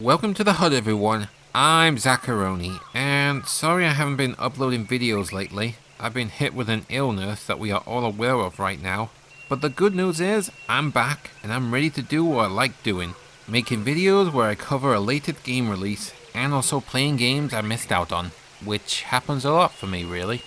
Welcome to the HUD everyone, I'm Zacharoni, and sorry I haven't been uploading videos lately. I've been hit with an illness that we are all aware of right now. But the good news is, I'm back, and I'm ready to do what I like doing. Making videos where I cover a latest game release, and also playing games I missed out on. Which happens a lot for me really.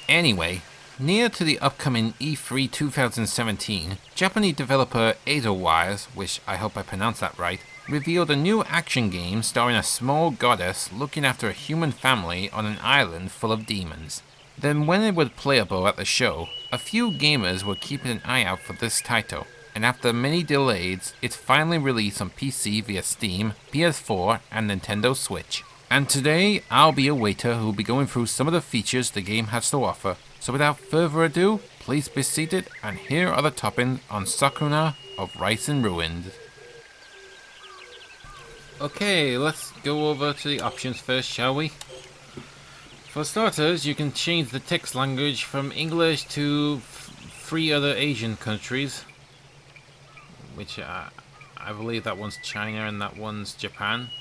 Anyway, near to the upcoming E3 2017, Japanese developer Edelweiss, which I hope I pronounced that right, revealed a new action game starring a small goddess looking after a human family on an island full of demons. Then when it was playable at the show, a few gamers were keeping an eye out for this title, and after many delays, it's finally released on PC via Steam, PS4, and Nintendo Switch. And today, I'll be a waiter who will be going through some of the features the game has to offer. So without further ado, please be seated, and here are the toppings on Sakuna of Rice and Ruins. Okay, let's go over to the options first, shall we? For starters, you can change the text language from English to 3 other Asian countries, which I believe that one's China and that one's Japan.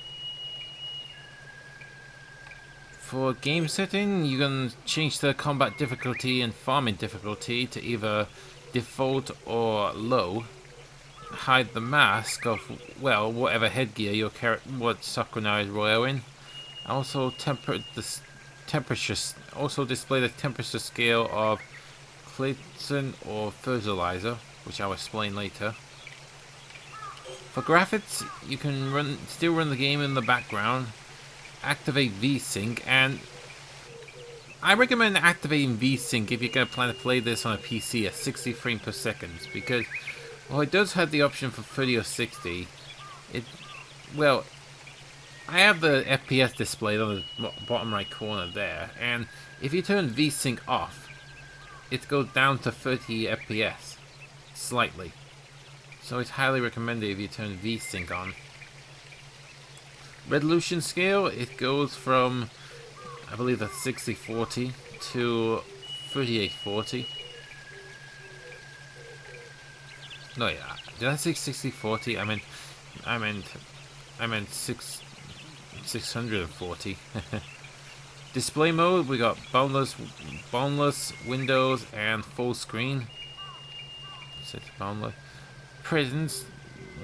For game setting, you can change the combat difficulty and farming difficulty to either default or low. Hide the mask of, well, whatever headgear your what Sakuna is wearing. Also display the temperature scale of Clayton or fertilizer, which I'll explain later. For graphics, you can still run the game in the background, activate VSync, and I recommend activating VSync if you're going to plan to play this on a PC at 60 frames per second, because while it does have the option for 30 or 60, I have the FPS displayed on the bottom right corner there, and if you turn VSync off, it goes down to 30 FPS, slightly. So it's highly recommended if you turn VSync on. Resolution scale, it goes from, I believe that's 6040 to 3840. No, yeah, did I say 6040? I meant 640. Display mode, we got boundless windows and full screen. Set to boundless. Presence,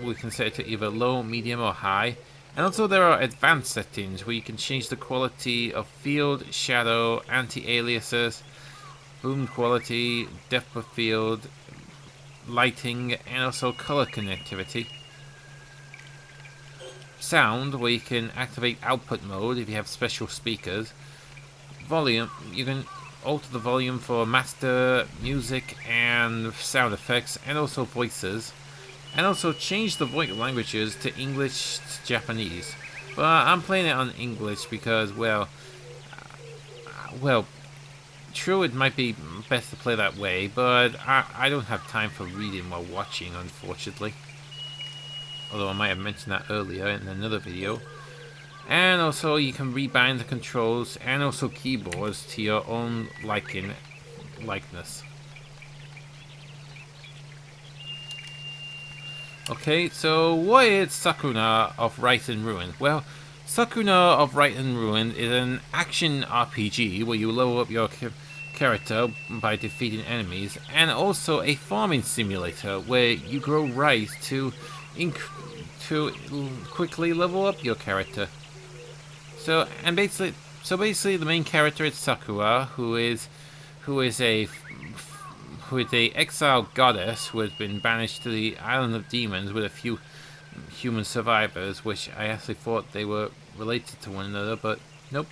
we can set it to either low, medium, or high. And also there are advanced settings where you can change the quality of field, shadow, anti-aliases, boom quality, depth of field, lighting, and also color connectivity. Sound, where you can activate output mode if you have special speakers. Volume, you can alter the volume for master, music, and sound effects, and also voices. And also change the voice languages to English to Japanese. But I'm playing it on English because, well, true, it might be best to play that way, but I don't have time for reading while watching, unfortunately. Although I might have mentioned that earlier in another video. And also you can rebind the controls and also keyboards to your own likeness. Okay, so what is Sakuna of Rice and Ruin? Well, Sakuna of Rice and Ruin is an action RPG where you level up your character by defeating enemies, and also a farming simulator where you grow rice to quickly level up your character. So basically the main character is Sakura, who is a exiled goddess who has been banished to the island of demons with a few human survivors, which I actually thought they were related to one another, but nope.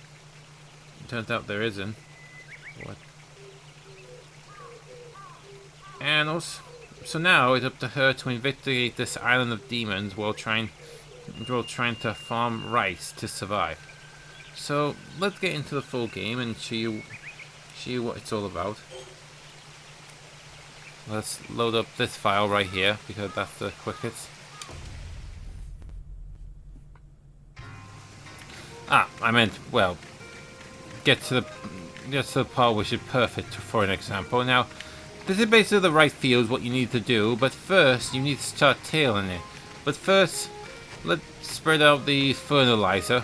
It turns out there isn't. What? And also, so now it's up to her to investigate this island of demons while trying to farm rice to survive. So let's get into the full game and show you what it's all about. Let's load up this file right here because that's the quickest. I meant, well, get to the part which is perfect for an example. Now, this is basically the right field, what you need to do, but first you need to start tailing it. But first, let's spread out the fertilizer.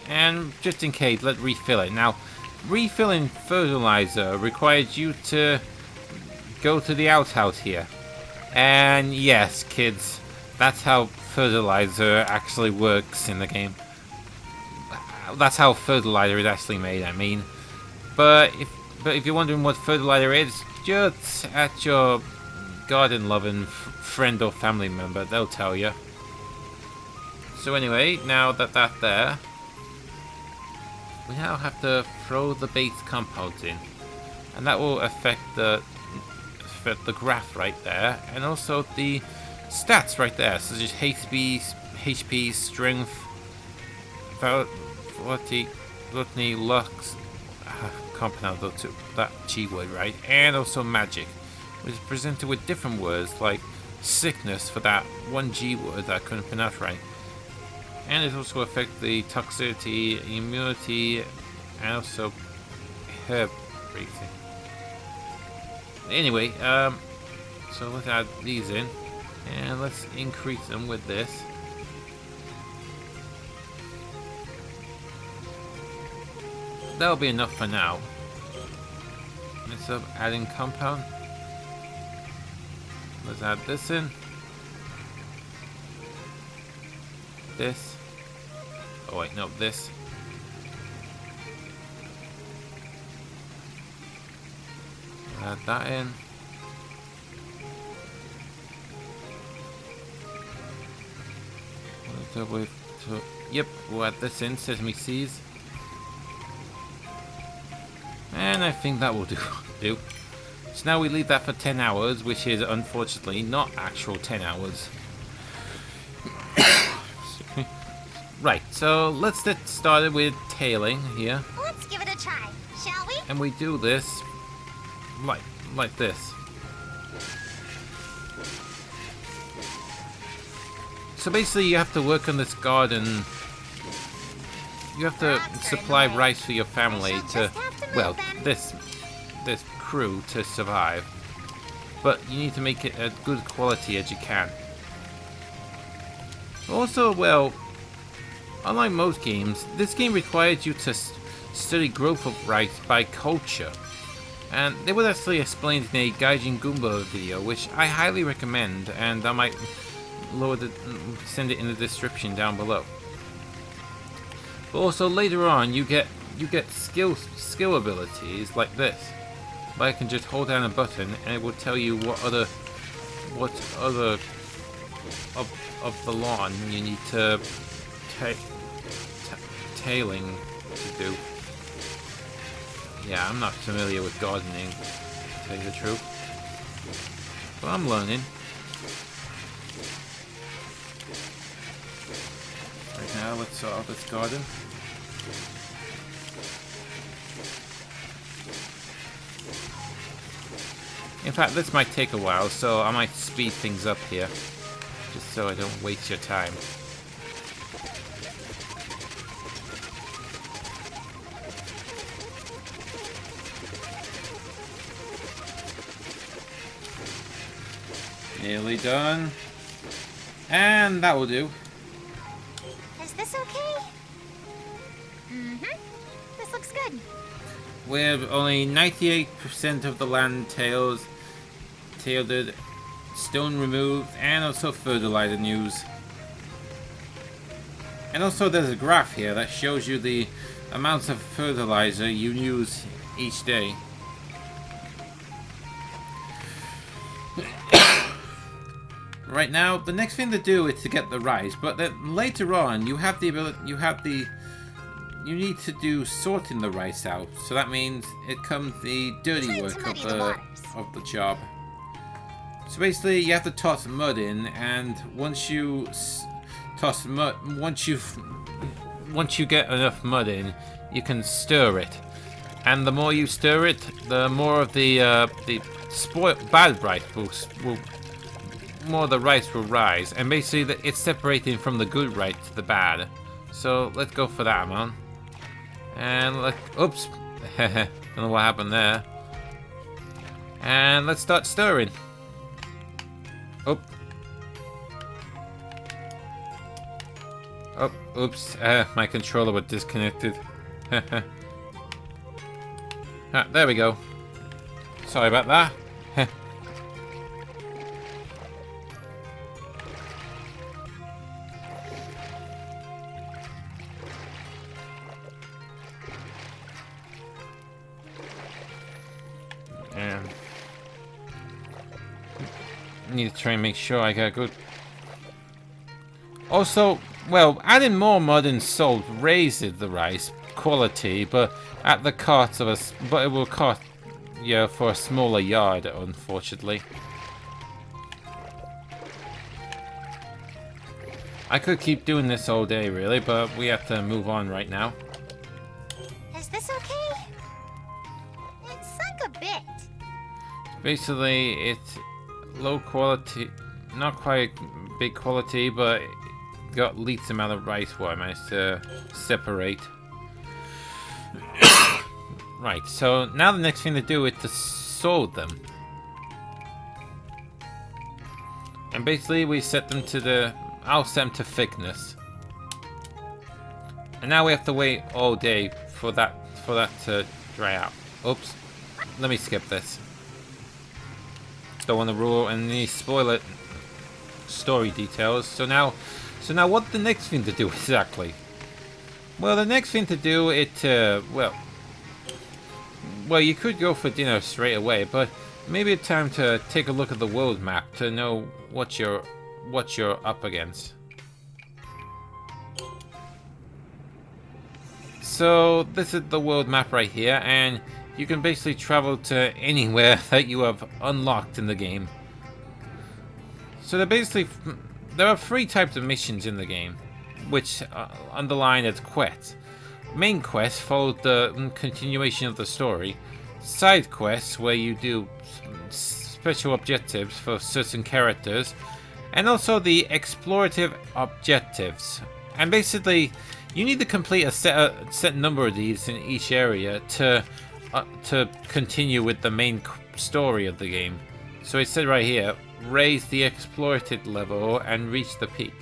And just in case, let's refill it. Now, refilling fertilizer requires you to go to the outhouse here. And yes, kids, that's how fertilizer actually works in the game. That's how fertilizer is actually made, I mean. But if you're wondering what fertilizer is, just at your garden-loving friend or family member, they'll tell you. So anyway, now that that's there, we now have to throw the base compounds in, and that will affect the graph right there, and also the stats right there, such as HP, strength, gluttony, lux, compound that G word, right, and also magic, which is presented with different words like sickness for that one G word that I couldn't pronounce right. And it also affects the toxicity, immunity, and also herb breathing. Anyway, so let's add these in, and let's increase them with this. That'll be enough for now. Instead of adding compound, let's add this in. This. Oh wait, no, this. Add that in. Yep, we'll add this in, sesame seeds. And I think that will do. So now we leave that for 10 hours, which is unfortunately not actual 10 hours. Right, so let's get started with tailing here. Let's give it a try, shall we? And we do this like this. So basically you have to work on this garden. You have to supply rice for your family to, well, this crew to survive. But you need to make it as good quality as you can. Also, well, unlike most games, this game requires you to study growth of rice by culture. And they would actually explain in a Gaijin Goombah video, which I highly recommend, and I might send it in the description down below. But also later on, you get skill abilities like this, where I can just hold down a button and it will tell you what other of the lawn you need to tailing to do. Yeah, I'm not familiar with gardening, to tell you the truth, but I'm learning. Right now, let's sort out this garden. In fact, this might take a while, so I might speed things up here, just so I don't waste your time. Nearly done. And that will do. Is this okay? Mm-hmm. This looks good. With only 98% of the land tailed, stone removed, and also fertilizer used. And also there's a graph here that shows you the amounts of fertilizer you use each day. Right now, the next thing to do is to get the rice, but then later on you have the ability, you need to do sorting the rice out. So that means it comes the dirty work of the job. So basically, you have to toss mud in, and once you get enough mud in, you can stir it. And the more you stir it, the more of the bad rice more of the rice will rise, and basically it's separating from the good rice to the bad. So let's go for that, man. And oops, don't know what happened there. And let's start stirring. Oh. Oh, oops. My controller was disconnected. Ah, there we go. Sorry about that. Need to try and make sure I got good. Also, well, adding more mud and salt raises the rice quality, but at the cost of but it will cost, yeah, for a smaller yard, unfortunately. I could keep doing this all day, really, but we have to move on right now. Is this okay? It sunk a bit. Basically, it's low quality, not quite big quality, but it got least amount of rice what I managed to separate. Right, so now the next thing to do is to sort them. And basically we set them to the, I'll set them to thickness. And now we have to wait all day for that to dry out. Oops, let me skip this. Don't want to rule any spoiler story details. So now what's the next thing to do exactly? Well, the next thing to do is to, well, you could go for dinner straight away, but maybe it's time to take a look at the world map to know what you're up against. So this is the world map right here, and you can basically travel to anywhere that you have unlocked in the game. So there are 3 types of missions in the game, which underline as quests. Main quests follow the continuation of the story. Side quests, where you do special objectives for certain characters, and also the explorative objectives. And basically, you need to complete a set number of these in each area to continue with the main story of the game. So it said right here, raise the exploited level and reach the peak.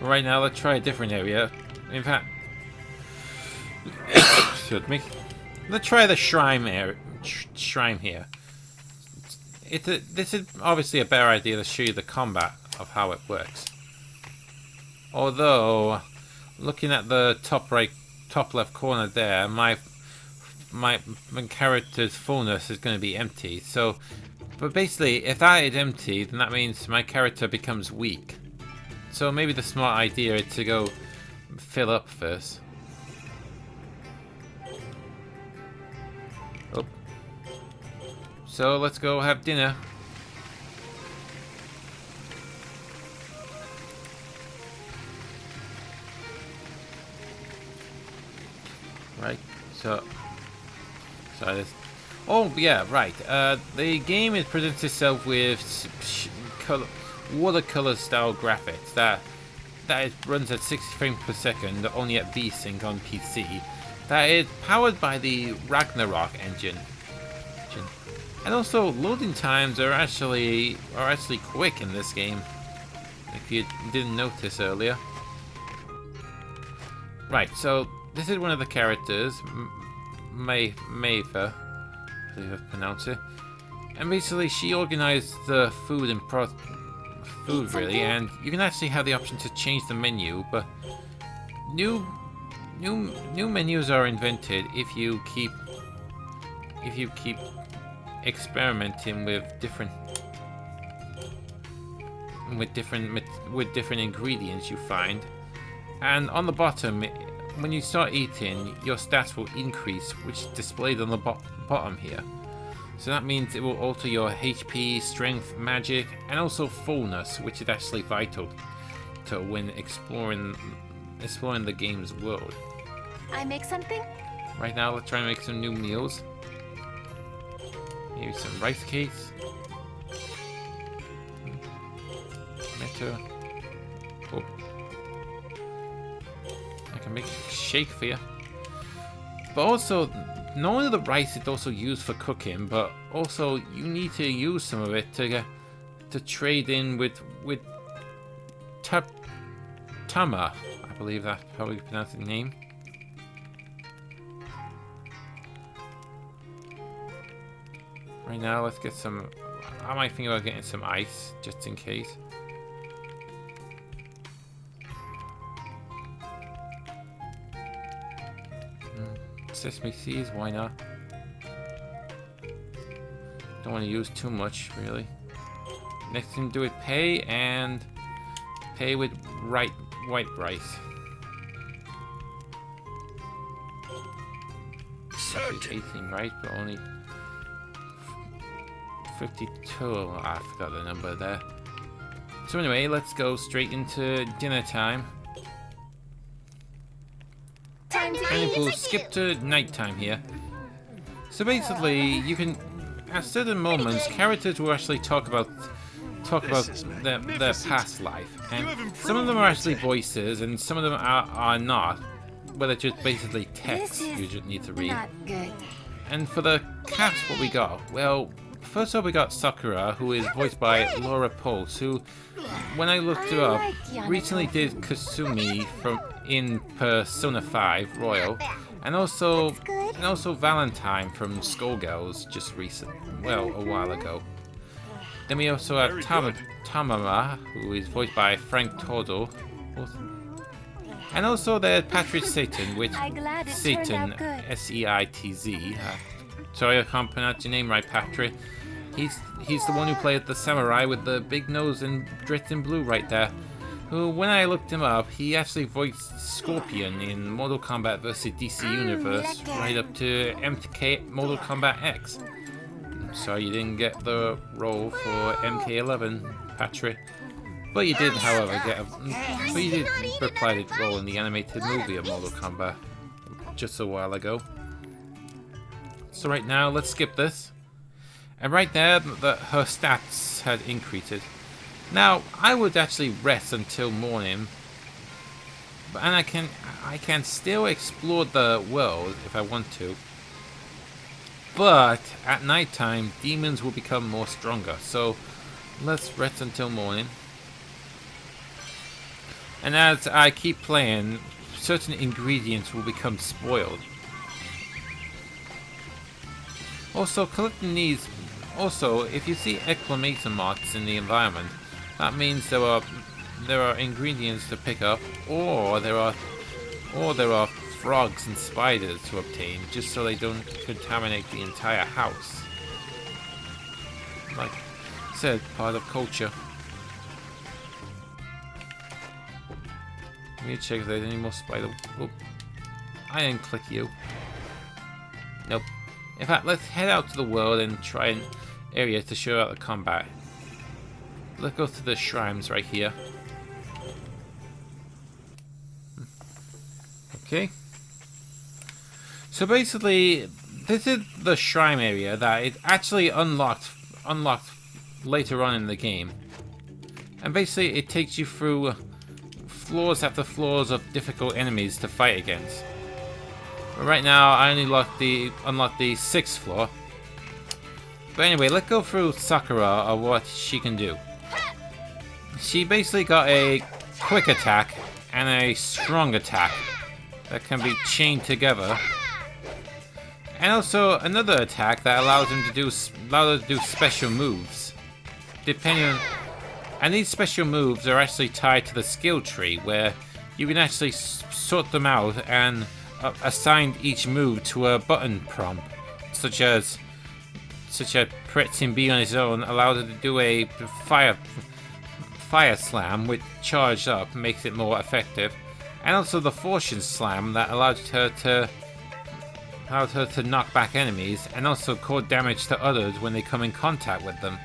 Right now, let's try a different area. In fact, excuse me. Let's try the shrine area. Shrine here. This is obviously a better idea to show you the combat of how it works. Although, looking at the top left corner there, my character's fullness is going to be empty. So, but basically, if that is empty, then that means my character becomes weak. So maybe the smart idea is to go fill up first. Oh. So let's go have dinner. Right, so this. Oh yeah, right. The game presents itself with watercolor style graphics that runs at 60 frames per second, only at VSync on PC. That is powered by the Ragnarok engine. And also, loading times are actually quick in this game, if you didn't notice earlier. Right, so this is one of the characters, Maeva, I believe I pronounce it. And basically, she organized the food and food really, and you can actually have the option to change the menu, but new menus are invented if you keep experimenting with different ingredients you find. And on the bottom, when you start eating, your stats will increase, which is displayed on the bottom here. So that means it will alter your HP, strength, magic, and also fullness, which is actually vital to when exploring the game's world. I make something? Right now, let's try and make some new meals. Maybe some rice cakes. Tomato. Oh. I can make a shake for you. But also, not only the rice is also used for cooking, but also you need to use some of it to trade in with Tama. I believe that's how you pronounce the name. Right now, let's get some. I might think about getting some ice just in case. Sesame seeds, why not? Don't want to use too much, really. Next thing to do is pay, and pay with white rice. It's 18, right? But only 52. Oh, I forgot the number there. So anyway, let's go straight into dinner time. And we'll skip to nighttime here. So basically, you can, at certain moments, characters will actually talk about their past life, and some of them are actually voices, and some of them are not, but they're just basically text you just need to read. And for the cast, what we got? Well, first up we got Sakura, who is voiced by Laura Pulse, who, when I looked her up, recently did Kasumi in Persona 5 Royal, and also Valentine from Skullgirls just a while ago. Then we also have Tamara, who is voiced by Frank Todo, and also there's Patrick Satan, Seitz. Sorry, I can't pronounce your name right, Patrick. He's the one who played the samurai with the big nose and dressed in blue right there. Who, when I looked him up, he actually voiced Scorpion in Mortal Kombat vs. DC Universe, right up to MK Mortal Kombat X. Sorry you didn't get the role for MK11, Patrick. But you did, however, reply to the role in the animated movie of Mortal Kombat just a while ago. So right now, let's skip this. And right there, her stats had increased. Now, I would actually rest until morning, and I can still explore the world if I want to. But at nighttime, demons will become more stronger. So let's rest until morning. And as I keep playing, certain ingredients will become spoiled. Also, collecting these. Also, if you see exclamation marks in the environment, that means there are ingredients to pick up, or there are frogs and spiders to obtain, just so they don't contaminate the entire house. Like I said, part of culture. Let me check if there's any more spider. Oop. I didn't click you. Nope. In fact, let's head out to the world and try an area to show out the combat. Let's go to the shrines right here. Okay. So basically, this is the shrine area that it actually unlocked later on in the game. And basically, it takes you through floors after floors of difficult enemies to fight against. But right now, I only unlocked the 6th floor. But anyway, let's go through Sakura or what she can do. She basically got a quick attack and a strong attack that can be chained together, and also another attack that allows her to do special moves. And these special moves are actually tied to the skill tree, where you can actually sort them out and assign each move to a button prompt, such as pressing B on his own allows her to do a fire slam, which charged up makes it more effective, and also the fortune slam that allowed her to knock back enemies and also cause damage to others when they come in contact with them.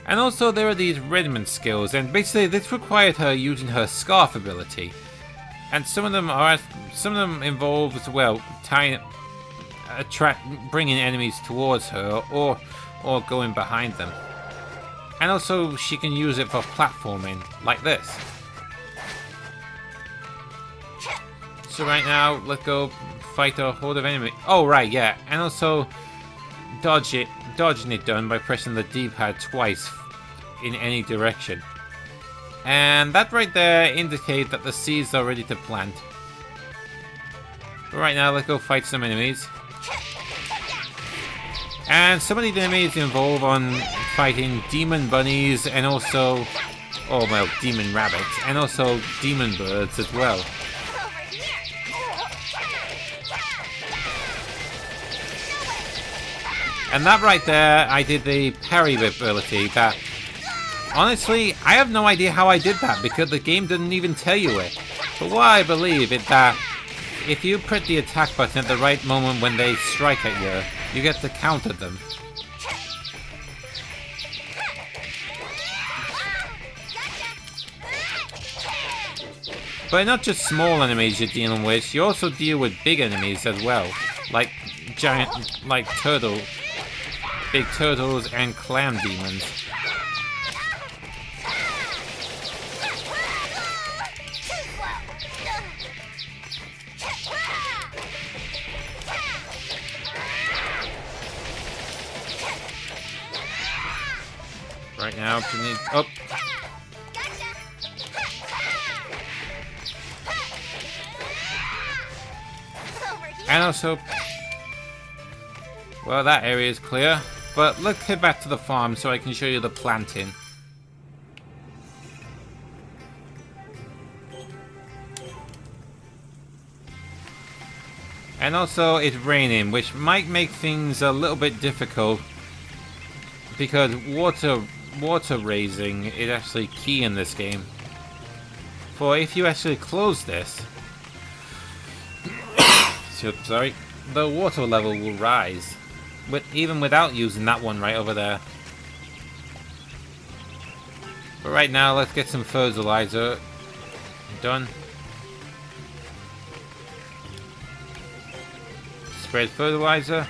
And also there are these Redmond skills, and basically this required her using her scarf ability, and some of them involve as well bringing enemies towards her or going behind them. And also she can use it for platforming, like this. So right now, let's go fight a horde of enemies. Oh, right, yeah. And also dodging it done by pressing the D-pad twice in any direction. And that right there indicates that the seeds are ready to plant. But right now, let's go fight some enemies. And some of the enemies involve on fighting demon bunnies and also, oh well, demon rabbits, and also demon birds as well. And that right there, I did the parry ability that, honestly, I have no idea how I did that because the game didn't even tell you it. But what I believe is that if you press the attack button at the right moment when they strike at you, you get to counter them. But not just small enemies you're dealing with, you also deal with big enemies as well. Like giant, like big turtles and clam demons. Right now, you need up. And also, well, that area is clear. But let's head back to the farm so I can show you the planting. And also, it's raining, which might make things a little bit difficult because water raising is actually key in this game. For if you actually close this, sorry, the water level will rise, even without using that one right over there. But right now, let's get some fertilizer done. Spread fertilizer.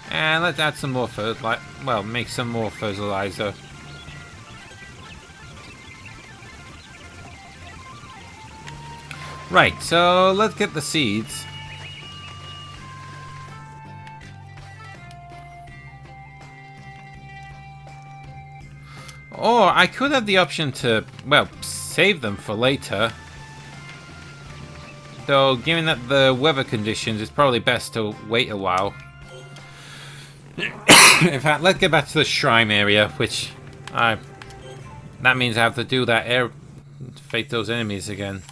And let's add some more fertilizer. Well, make some more fertilizer. Right, so let's get the seeds. Or I could have the option to, well, save them for later. Though, given that the weather conditions, it's probably best to wait a while. In fact, let's get back to the shrine area, which that means I have to do that fight those enemies again.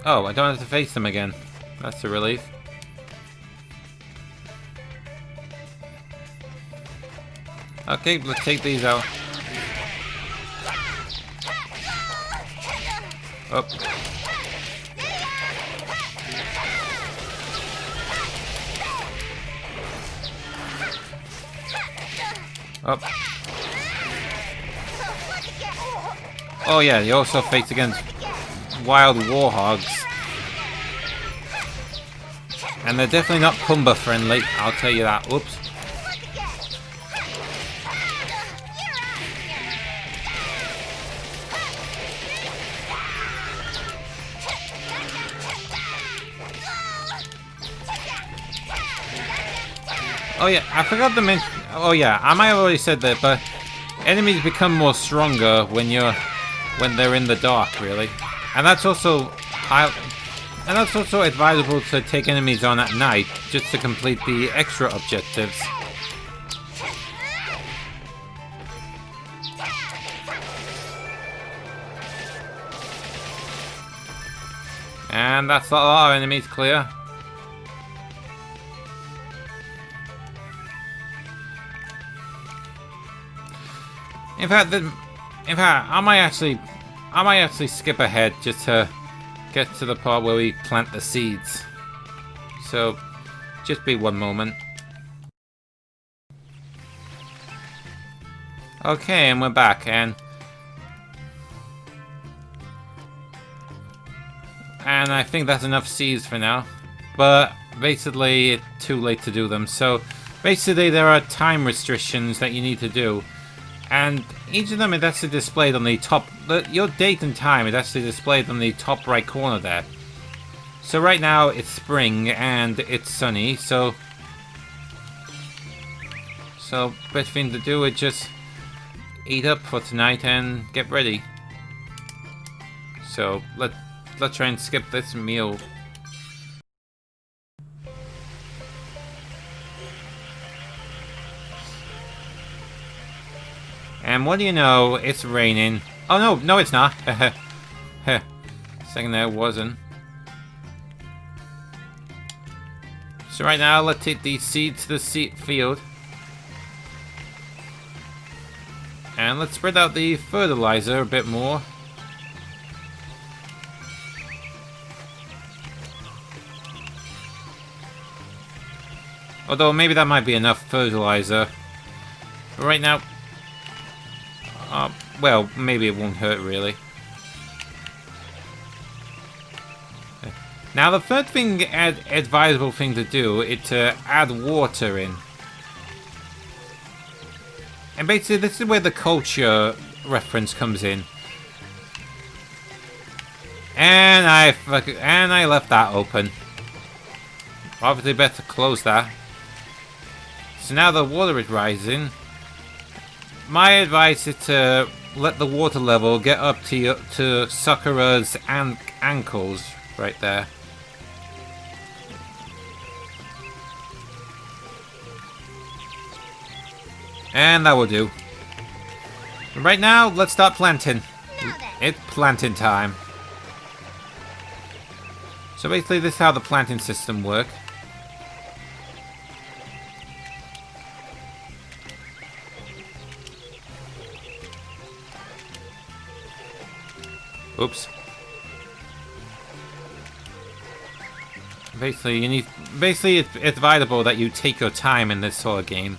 Oh, I don't have to face them again. That's a relief. Okay, let's take these out. Up. Up. Oh yeah, you also face against wild warhogs. And they're definitely not Goombah friendly, I'll tell you that. Oops. Oh yeah, I forgot to mention. Oh yeah, I might have already said that, but enemies become more stronger when they're in the dark, really. And that's also advisable to take enemies on at night, just to complete the extra objectives. And that's all our enemies clear. In fact, I might actually skip ahead just to get to the part where we plant the seeds. So, just be one moment. Okay, and we're back, and I think that's enough seeds for now. But basically, it's too late to do them. So basically, there are time restrictions that you need to do, and each of them is actually displayed on the top. Your date and time is actually displayed on the top right corner there. So right now it's spring and it's sunny. So best thing to do is just eat up for tonight and get ready. So let's try and skip this meal. And what do you know? It's raining. Oh no, it's not. Second there, it wasn't. So right now, let's take these seeds to the seed field. And let's spread out the fertilizer a bit more. Although maybe that might be enough fertilizer. But right now, well, maybe it won't hurt really. Now the third thing, advisable thing to do is to add water in. And basically this is where the culture reference comes in. And I left that open. Obviously better close that. So now the water is rising. My advice is to let the water level get up to Sakura's ankles right there. And that will do. Right now, let's start planting. It's planting time. So basically, this is how the planting system works. Oops. Basically, it's advisable that you take your time in this sort of game.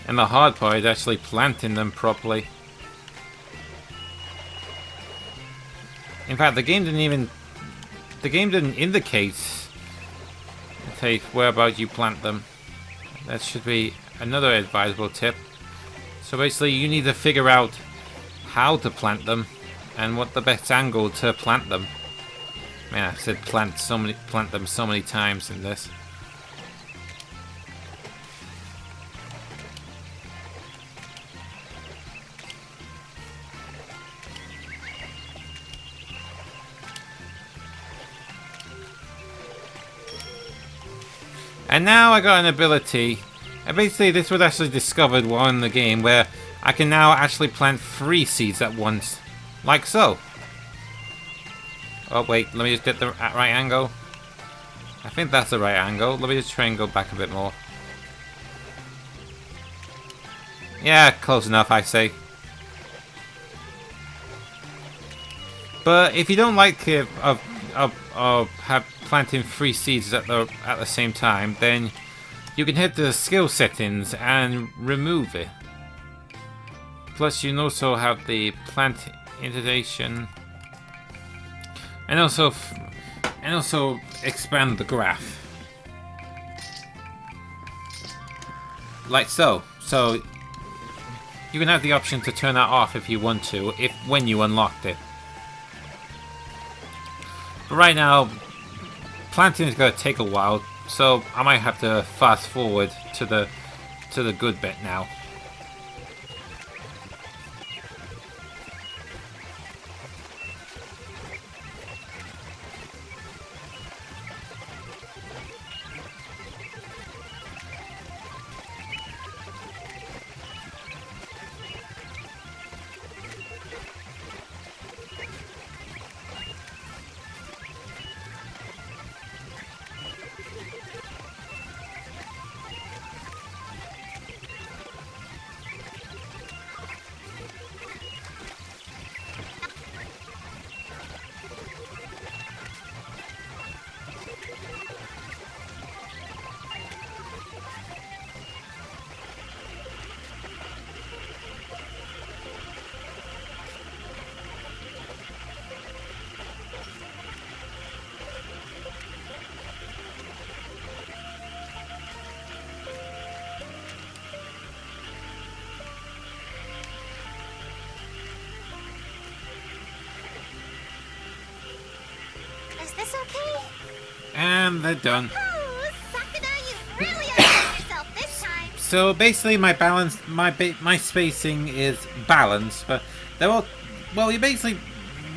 And the hard part is actually planting them properly. In fact, the game didn't indicate whereabouts you plant them. That should be another advisable tip. So basically, you need to figure out how to plant them and what the best angle to plant them. Man, I said plant them so many times in this. And now I got an ability, and basically this was actually discovered while in the game, where I can now actually plant 3 seeds at once, like so. Oh wait, let me just get the right angle. I think that's the right angle. Let me just try and go back a bit more. Yeah, close enough, I say. But if you don't like planting 3 seeds at the same time, then you can hit the skill settings and remove it. Plus, you can also have the plant intonation, and also expand the graph, like so. So you can have the option to turn that off if you want to, when you unlocked it. But right now, planting is going to take a while, so I might have to fast forward to the good bit now. And they're done. Oh, Sakuna, you really outdone yourself this time. So basically my balance, my spacing is balanced, but they're all, well, you basically,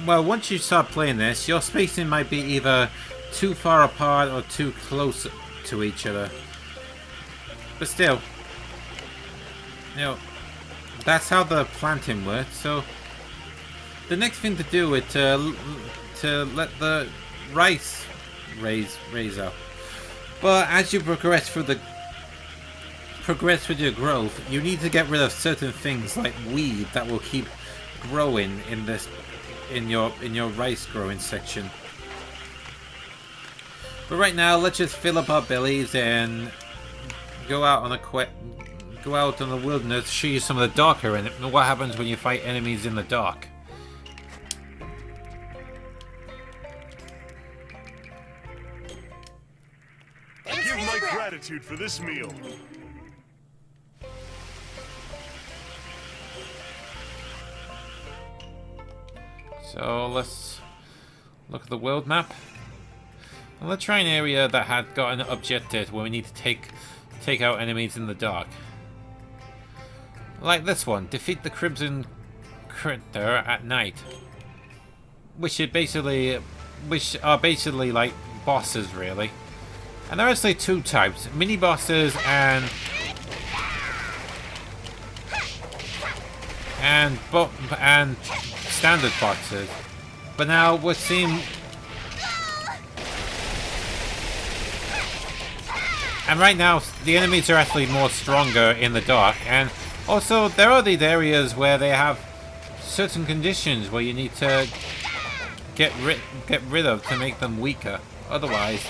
well, once you start playing this, your spacing might be either too far apart or too close to each other. But still, you know, that's how the planting works. So the next thing to do is to let the rice raise up. But as you progress with your growth, you need to get rid of certain things like weed that will keep growing in your rice growing section. But right now, let's just fill up our bellies and go out on the wilderness, show you some of the darker in it, and what happens when you fight enemies in the dark. I give my gratitude for this meal. So let's look at the world map. And let's try an area that had got an objective where we need to take out enemies in the dark. Like this one, defeat the Crimson Critter at night. Which are basically like bosses, really. And there are actually two types: mini bosses and standard bosses. But now we're seeing, and right now the enemies are actually more stronger in the dark, and also there are these areas where they have certain conditions where you need to get rid of to make them weaker. Otherwise,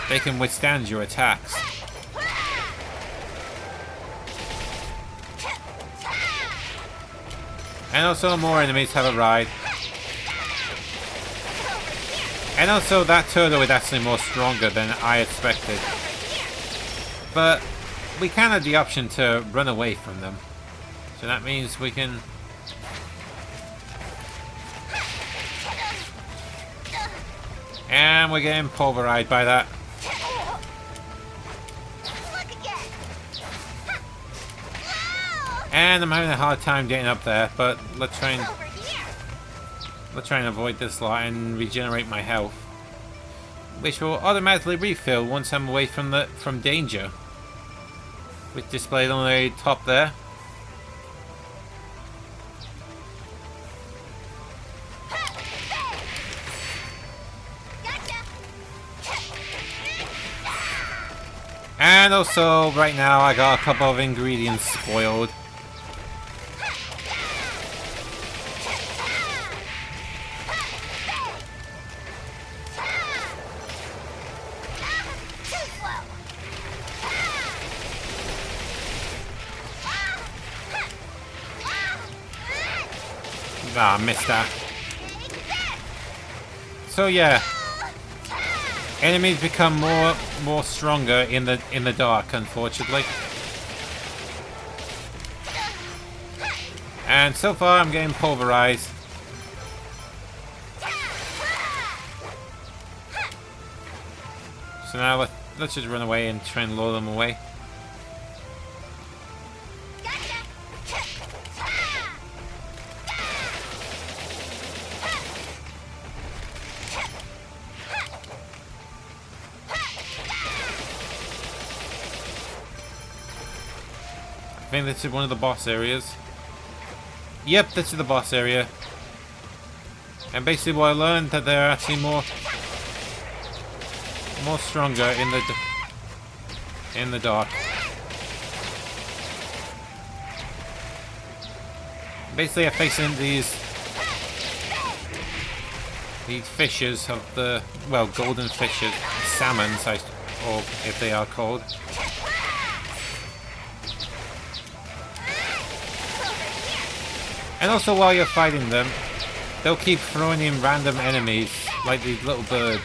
they can withstand your attacks. And also more enemies have arrived. And also that turtle is actually more stronger than I expected. But we can have the option to run away from them. So that means we can... And we're getting pulverized by that. And I'm having a hard time getting up there, but let's try and avoid this lot and regenerate my health, which will automatically refill once I'm away from danger, which displayed on the top there. And also, right now, I got a couple of ingredients spoiled. Ah, I missed that. So yeah, enemies become more stronger in the dark, unfortunately. And so far, I'm getting pulverized. So now let's just run away and try and lure them away. I think this is one of the boss areas. Yep, this is the boss area. And basically what I learned that they're actually more stronger in the dark. Basically I'm facing these fishes of the, well, golden fishes, salmons, or if they are called. And also while you're fighting them, they'll keep throwing in random enemies, like these little birds.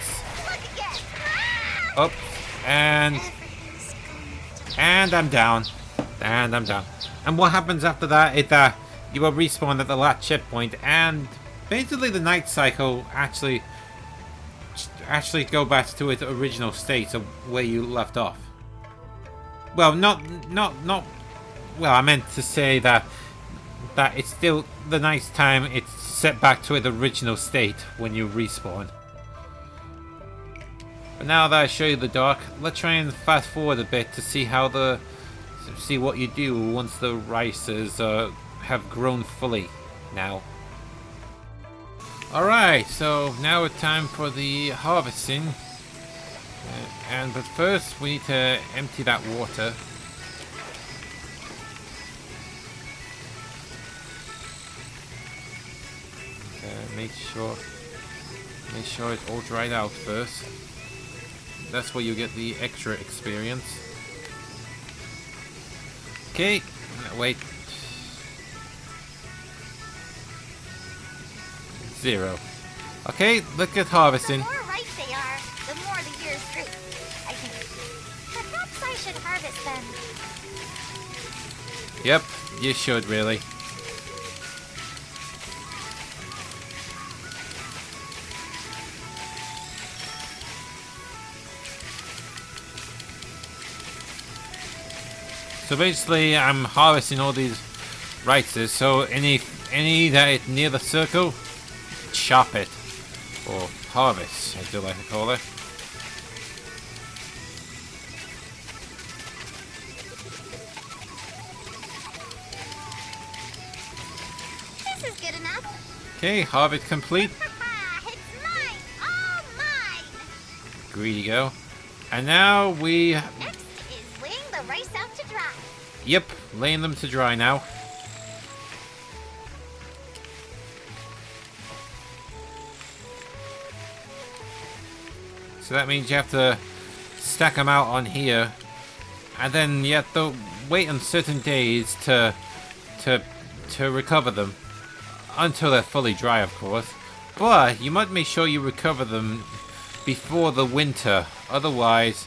Up, and I'm down. And I'm down. And what happens after that is that you will respawn at the last checkpoint, and basically the night cycle actually actually go back to its original state of where you left off. Well, not. Well, I meant to say that it's still the nice time it's set back to its original state when you respawn. But now that I show you the dock, let's try and fast forward a bit to see how see what you do once the rices have grown fully now. Alright, so now it's time for the harvesting. But first we need to empty that water. Make sure it's all dried out first. That's where you get the extra experience. Okay, wait. 0. Okay, look at harvesting. The more ripe they are, the more the year's fruit, I think. Perhaps I should harvest them. Yep, you should really. So basically, I'm harvesting all these rices. So any that is near the circle, chop it, or harvest, I do like to call it. This is good enough. Okay, harvest complete. It's mine, all mine. Greedy go. And now we... Next is laying the rice out to dry. Yep, laying them to dry now. So that means you have to stack them out on here, and then you have to wait on certain days to recover them until they're fully dry, of course. But you might make sure you recover them before the winter. Otherwise,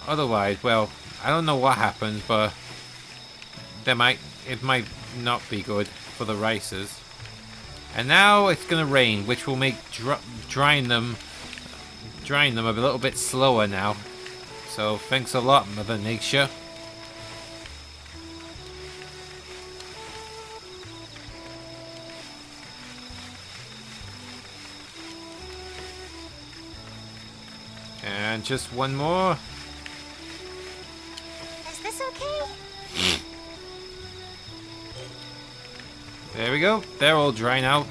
well, I don't know what happens, but it might not be good for the rices. And now it's gonna rain, which will make drying them a little bit slower now. So thanks a lot, Mother Nature. And just one more. Is this okay? There we go. They're all drying out.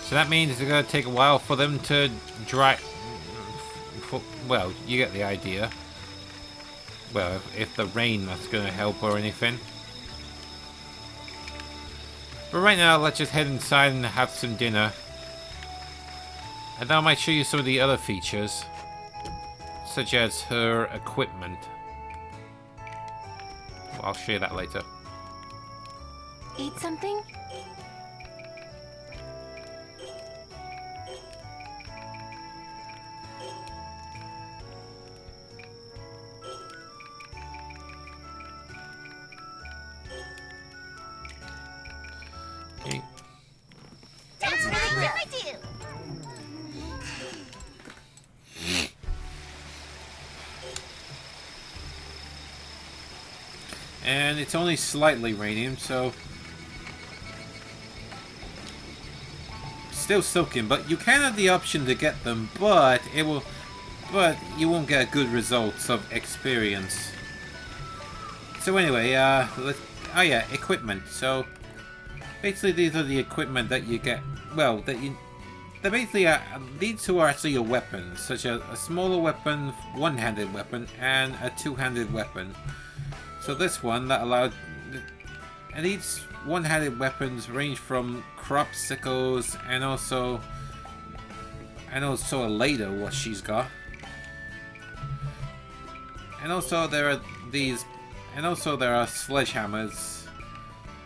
So that means it's going to take a while for them to dry. Well, you get the idea. Well, if the rain that's going to help or anything. But right now, let's just head inside and have some dinner. And I might show you some of the other features, such as her equipment. Well, I'll show you that later. Eat something? Okay. That's really good. I do. And it's only slightly raining, so still soaking. But you can have the option to get them, but you won't get good results of experience. So anyway, oh yeah, equipment. So basically, these are the equipment that you get. Well, they're basically these two are actually your weapons, such as a smaller weapon, one-handed weapon, and a two-handed weapon. So this one that allowed, and these one-handed weapons range from crop sickles and also a ladle, what she's got. And also there are these, and also there are sledgehammers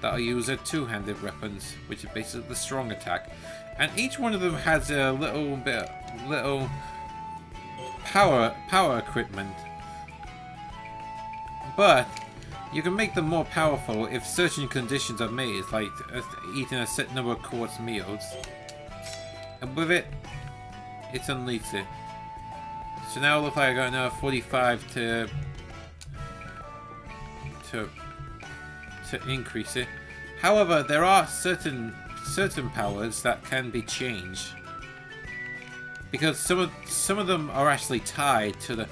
that are used as two-handed weapons, which is basically the strong attack. And each one of them has a little power equipment. But you can make them more powerful if certain conditions are made, like eating a set number of course meals. And with it, it's unleashed it. So now it looks like I got another 45 to increase it. However, there are certain powers that can be changed because some of them are actually tied to the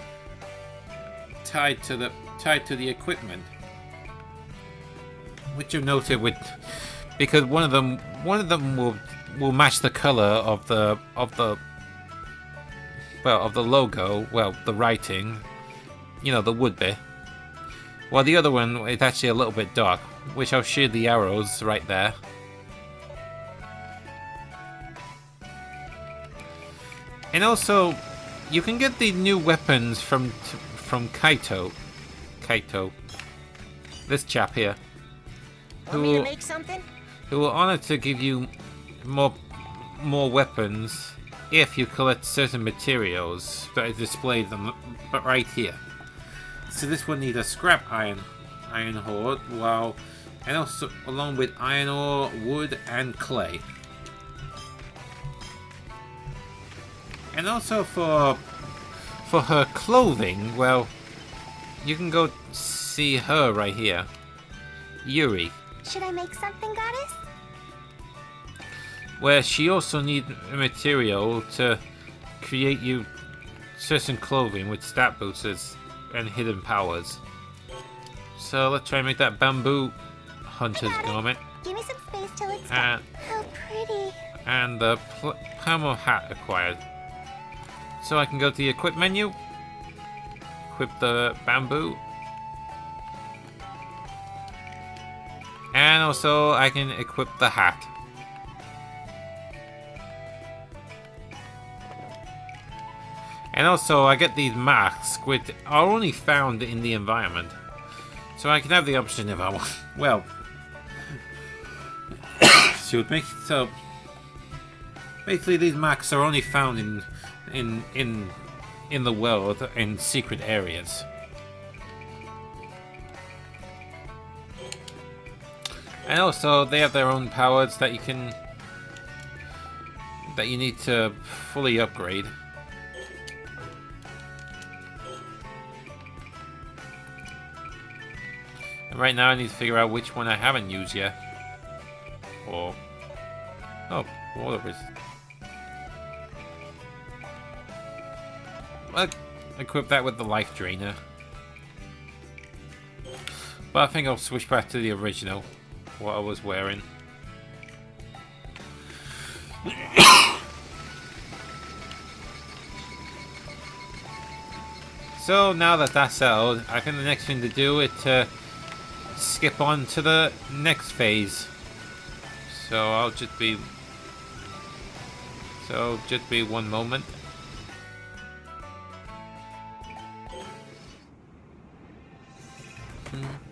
equipment, which you've noted with because one of them will match the color of the logo, well, the writing, you know, the wood bit. While the other one is actually a little bit dark, which I'll show the arrows right there. And also, you can get the new weapons from Kaito. This chap here. Want me to make something? Who will honor to give you more weapons if you collect certain materials that are displayed on right here. So this one needs a scrap iron ore, and also along with iron ore, wood, and clay. And also for her clothing, well, you can go see her right here, Yuri. Should I make something, goddess? Where she also needs a material to create you certain clothing with stat boosters and hidden powers. So let's try and make that bamboo hunter's garment. Give me some space till it's done. How pretty. And the Pamo hat acquired. So I can go to the equip menu, equip the bamboo, and also I can equip the hat. And also I get these masks which are only found in the environment. So I can have the option if I want. Well, excuse me. So basically these masks are only found in the world in secret areas. And also they have their own powers that you need to fully upgrade. And right now I need to figure out which one I haven't used yet. Or water resist. I'll equip that with the life drainer. But I think I'll switch back to the original, what I was wearing. So now that that's settled, I think the next thing to do is to skip on to the next phase. So just be 1 moment.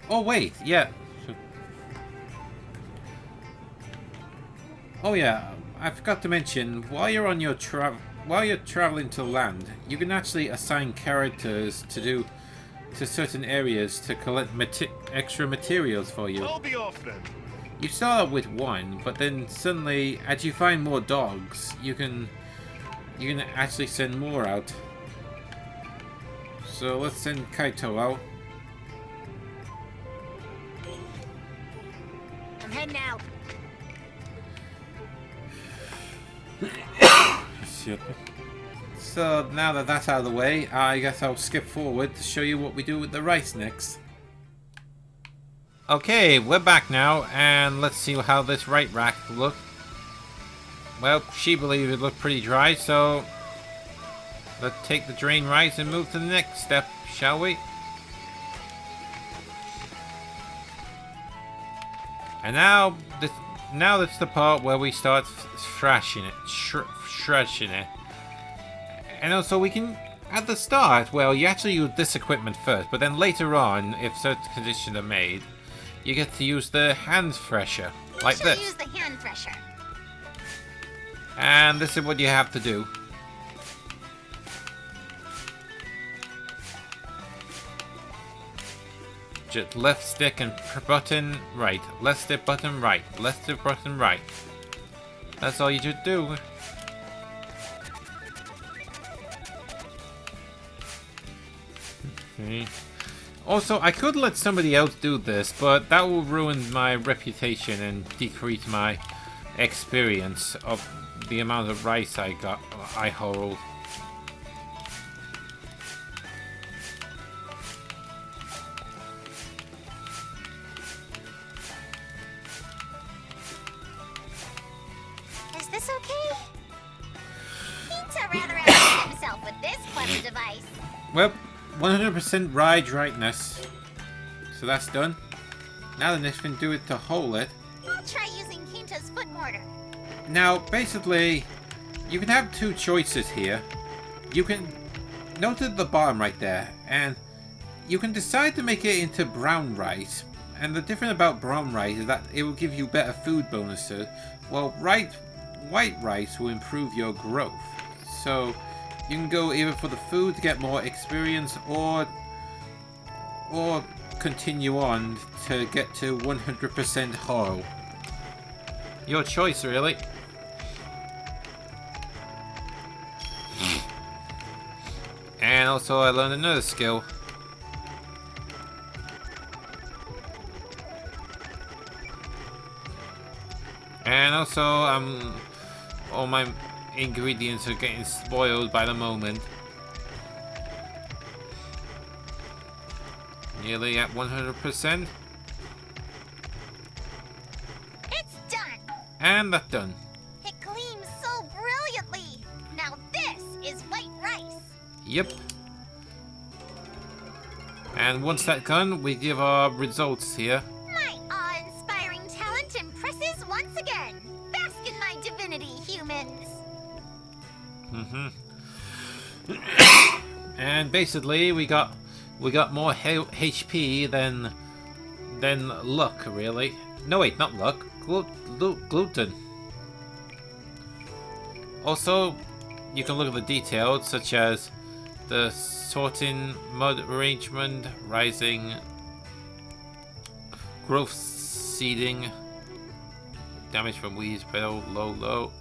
Oh wait, yeah. Oh yeah, I forgot to mention, while you're traveling to land, you can actually assign characters to certain areas to collect extra materials for you. I'll be off then. You start out with one, but then suddenly, as you find more dogs, you can actually send more out. So let's send Kaito out. I'm heading out. So now that that's out of the way, I guess I'll skip forward to show you what we do with the rice next. Okay, we're back now, and let's see how this right rack look. Well, she believed it looked pretty dry, so let's take the drain rice and move to the next step, shall we? And now that's the part where we start thrashing it, shrashing it. And also we can, at the start, well, you actually use this equipment first, but then later on, if certain conditions are made, you get to use the hand thresher, like this. Use the hand thresher. And this is what you have to do. Just left stick and button right. Left stick button right. Left stick button right. That's all you should do. Okay. Also, I could let somebody else do this, but that will ruin my reputation and decrease my experience of the amount of rice I hold. Is this okay? Pinta rather outdid himself with this clever device. Well, 100% ride rightness. So that's done. Now the next thing do it to hold it. I'll try using Quinta's foot mortar. Now, basically, you can have two choices here. You can note at the bottom right there, and you can decide to make it into brown rice. And the difference about brown rice is that it will give you better food bonuses, while white rice will improve your growth. So you can go either for the food to get more experience, or continue on to get to 100% whole. Your choice, really. And also I learned another skill. And also all my ingredients are getting spoiled by the moment. Nearly at 100%. It's done. And that's done. It gleams so brilliantly. Now this is white rice. Yep. And once that's done, we give our results here. My awe-inspiring talent impresses once again. Bask in my divinity, humans. And basically, we got more HP than luck, really. No, wait, not luck. Gluten. Also, you can look at the details, such as the sorting mud arrangement, rising, growth seeding, damage from weeds, below, low.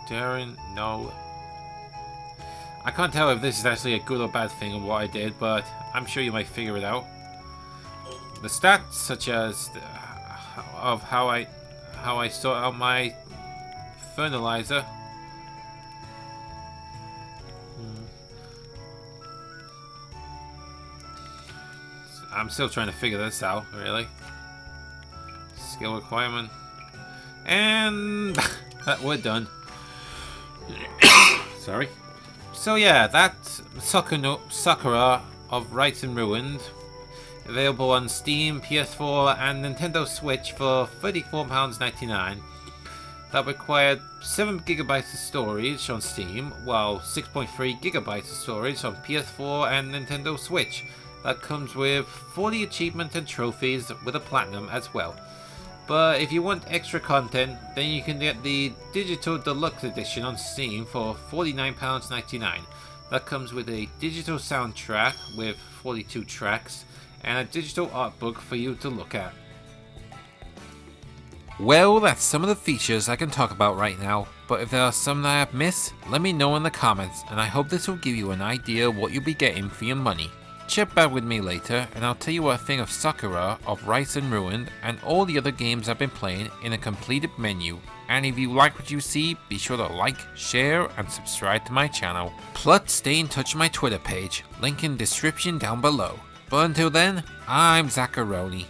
Daring, no. I can't tell if this is actually a good or bad thing of what I did, but I'm sure you might figure it out. The stats, such as of how I sort out my fertilizer. I'm still trying to figure this out, really. Skill requirement. And we're done. Sorry. So yeah, that's Sakura of Rice and Ruined. Available on Steam, PS4 and Nintendo Switch for £34.99. That required 7 GB of storage on Steam, while 6.3 GB of storage on PS4 and Nintendo Switch. That comes with 40 achievements and trophies with a platinum as well. But if you want extra content, then you can get the Digital Deluxe Edition on Steam for £49.99. That comes with a digital soundtrack with 42 tracks and a digital art book for you to look at. Well, that's some of the features I can talk about right now, but if there are some that I have missed, let me know in the comments, and I hope this will give you an idea of what you'll be getting for your money. Check back with me later and I'll tell you what I think of Sakura of Rice and Ruined and all the other games I've been playing in a completed menu. And if you like what you see, be sure to like, share and subscribe to my channel. Plus stay in touch with my Twitter page, link in description down below. But until then, I'm Zacharoni.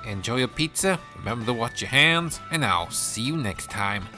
Enjoy your pizza, remember to wash your hands, and I'll see you next time.